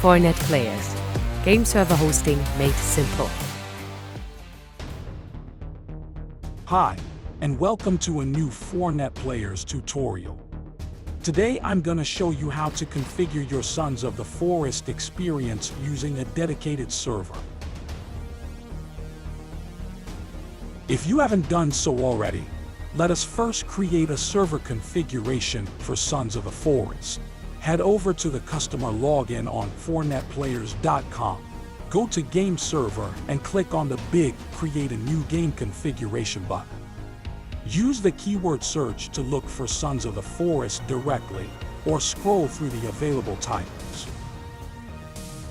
Fornet Players. Game server hosting made simple. Hi, and welcome to a new Fornet Players tutorial. Today I'm gonna show you how to configure your Sons of the Forest experience using a dedicated server. If you haven't done so already, let us first create a server configuration for Sons of the Forest. Head over to the customer login on fornetplayers.com. Go to Game Server and click on the big Create a New Game Configuration button. Use the keyword search to look for Sons of the Forest directly, or scroll through the available titles.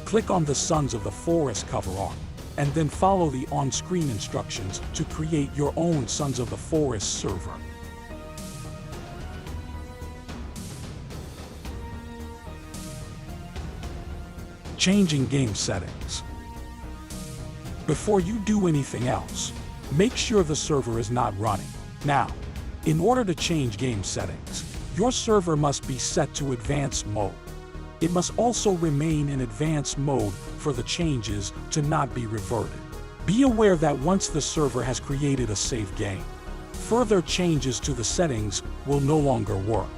Click on the Sons of the Forest cover art, and then follow the on-screen instructions to create your own Sons of the Forest server. Changing game settings. Before you do anything else, make sure the server is not running. Now, in order to change game settings, your server must be set to advanced mode. It must also remain in advanced mode for the changes to not be reverted. Be aware that once the server has created a save game, further changes to the settings will no longer work.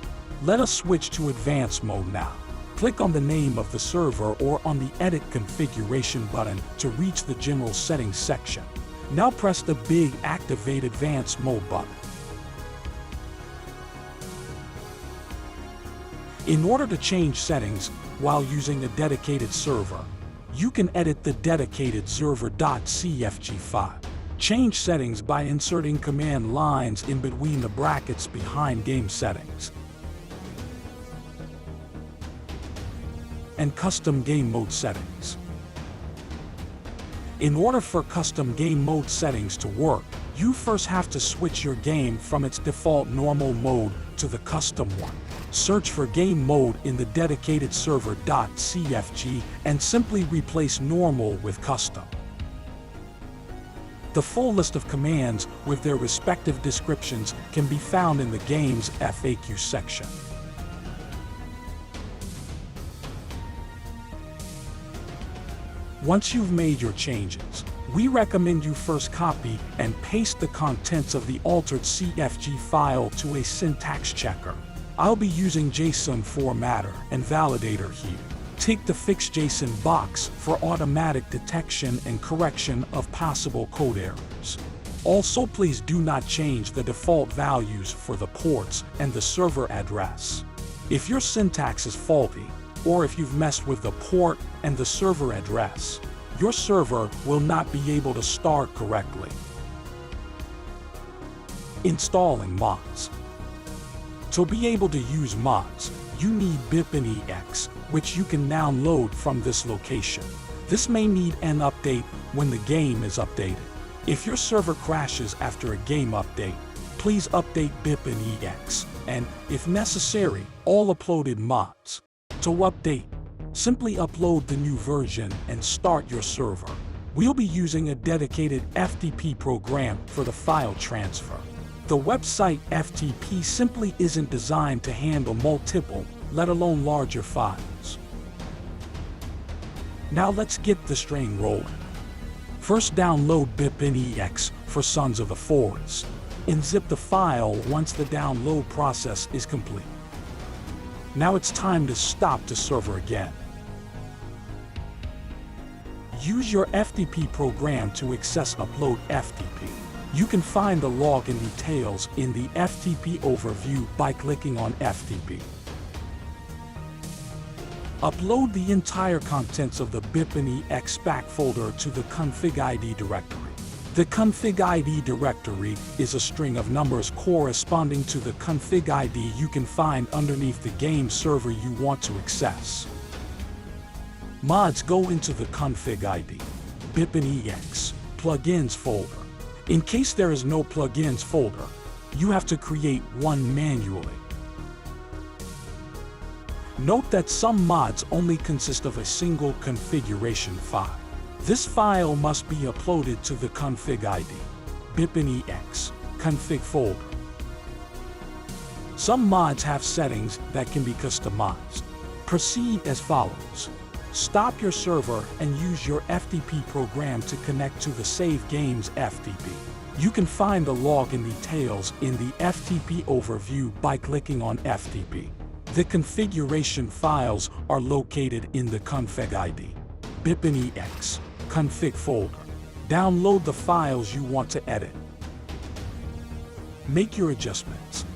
Let us switch to advanced mode now. Click on the name of the server or on the Edit Configuration button to reach the General Settings section. Now press the big Activate Advanced Mode button. In order to change settings while using a dedicated server, you can edit the dedicated server.cfg file. Change settings by inserting command lines in between the brackets behind game settings. And custom game mode settings. In order for custom game mode settings to work, you first have to switch your game from its default normal mode to the custom one. Search for game mode in the dedicated server.cfg and simply replace normal with custom. The full list of commands with their respective descriptions can be found in the game's FAQ section. Once you've made your changes, we recommend you first copy and paste the contents of the altered CFG file to a syntax checker. I'll be using JSON formatter and validator here. Tick the Fix JSON box for automatic detection and correction of possible code errors. Also, please do not change the default values for the ports and the server address. If your syntax is faulty, or if you've messed with the port and the server address, your server will not be able to start correctly. Installing mods. To be able to use mods, you need BipInEx, which you can download from this location. This may need an update when the game is updated. If your server crashes after a game update, please update BipInEx, and, if necessary, all uploaded mods. To update, simply upload the new version and start your server. We'll be using a dedicated FTP program for the file transfer. The website FTP simply isn't designed to handle multiple, let alone larger files. Now let's get this train rolling. First, download BipInEx for Sons of the Forest, and zip the file once the download process is complete. Now it's time to stop the server again. Use your FTP program to access Upload FTP. You can find the login details in the FTP overview by clicking on FTP. Upload the entire contents of the BipInEx back folder to the config ID directory. The config ID directory is a string of numbers corresponding to the config ID you can find underneath the game server you want to access. Mods go into the config ID, BipInEx, plugins folder. In case there is no plugins folder, you have to create one manually. Note that some mods only consist of a single configuration file. This file must be uploaded to the config ID, BipInEx, config folder. Some mods have settings that can be customized. Proceed as follows. Stop your server and use your FTP program to connect to the Save Games FTP. You can find the login details in the FTP overview by clicking on FTP. The configuration files are located in the config ID, BIPINEX, config folder. Download the files you want to edit. Make your adjustments.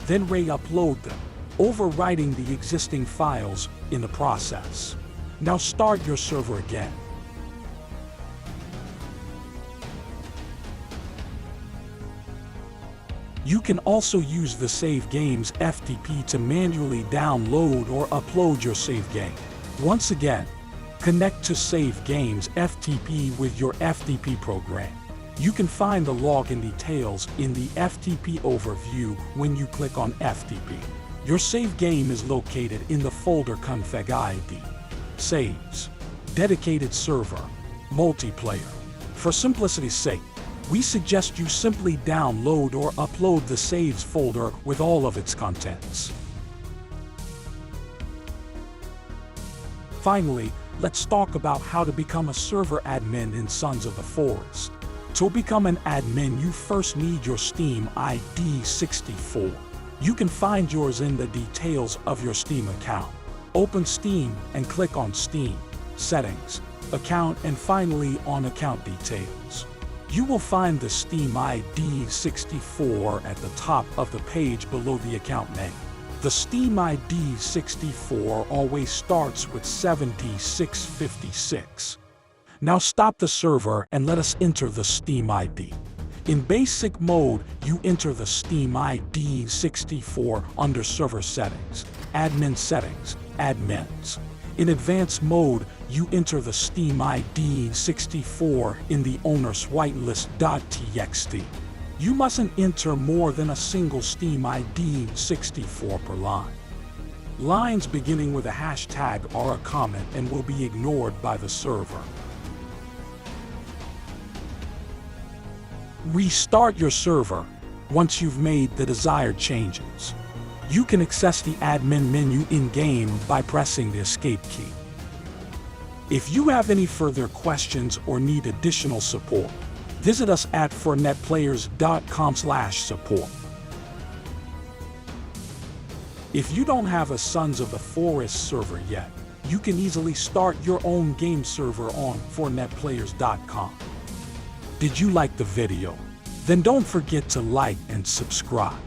Then re-upload them, overwriting the existing files in the process. Now start your server again. You can also use the Save Games FTP to manually download or upload your save game. Once again, connect to Save Games FTP with your FTP program. You can find the login details in the FTP overview when you click on FTP. Your save game is located in the folder config ID, Saves, Dedicated Server, Multiplayer. For simplicity's sake, we suggest you simply download or upload the Saves folder with all of its contents. Finally, let's talk about how to become a server admin in Sons of the Forest. To become an admin, you first need your Steam ID 64. You can find yours in the details of your Steam account. Open Steam and click on Steam, Settings, Account, and finally on Account Details. You will find the Steam ID 64 at the top of the page below the account name. The Steam ID 64 always starts with 7656. Now stop the server and let us enter the Steam ID. In basic mode, you enter the Steam ID 64 under Server Settings, Admin Settings, Admins. In advanced mode, you enter the Steam ID 64 in the owner's whitelist.txt. You mustn't enter more than a single Steam ID 64 per line. Lines beginning with a hashtag are a comment and will be ignored by the server. Restart your server once you've made the desired changes. You can access the admin menu in-game by pressing the escape key. If you have any further questions or need additional support, visit us at fortnetplayers.com/support. If you don't have a Sons of the Forest server yet, you can easily start your own game server on fortnetplayers.com. Did you like the video? Then don't forget to like and subscribe.